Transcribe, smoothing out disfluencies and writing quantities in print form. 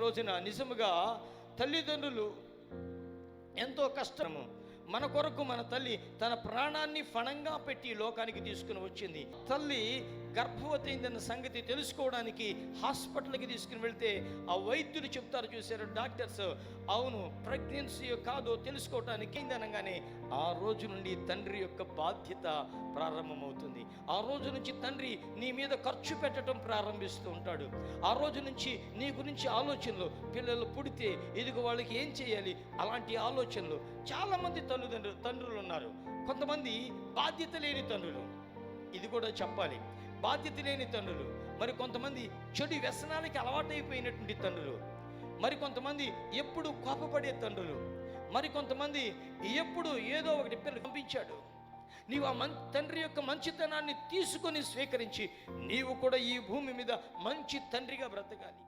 రోజున నిజముగా తల్లిదండ్రులు ఎంతో కష్టము. మన కొరకు మన తల్లి తన ప్రాణాన్ని ఫణంగా పెట్టి లోకానికి తీసుకుని వచ్చింది. తల్లి గర్భవతి అయిందన్న సంగతి తెలుసుకోవడానికి హాస్పిటల్కి తీసుకుని వెళ్తే ఆ వైద్యులు చెప్తారు, చూశారు డాక్టర్స్, అవును ప్రెగ్నెన్సీ కాదో తెలుసుకోవడానికి అయిందనగానే ఆ రోజు నుండి తండ్రి యొక్క బాధ్యత ప్రారంభమవుతుంది. ఆ రోజు నుంచి తండ్రి నీ మీద ఖర్చు పెట్టడం ప్రారంభిస్తూ ఉంటాడు. ఆ రోజు నుంచి నీ గురించి ఆలోచనలు, పిల్లలు పుడితే ఇదిగో వాళ్ళకి ఏం చేయాలి అలాంటి ఆలోచనలు. చాలామంది తండ్రులు ఉన్నారు. కొంతమంది బాధ్యత లేని తండ్రులు, ఇది కూడా చెప్పాలి, బాధ్యత లేని తండ్రులు. మరి కొంతమంది చెడు వ్యసనాలకి అలవాటైపోయినటువంటి తండ్రులు, మరి కొంతమంది ఎప్పుడు కోపపడే తండ్రులు, మరి కొంతమంది ఎప్పుడు ఏదో ఒకటి పిల్లలు పంపించాడు. నీవు ఆ తండ్రి యొక్క మంచితనాన్ని తీసుకొని స్వీకరించి నీవు కూడా ఈ భూమి మీద మంచి తండ్రిగా బ్రతకాలి.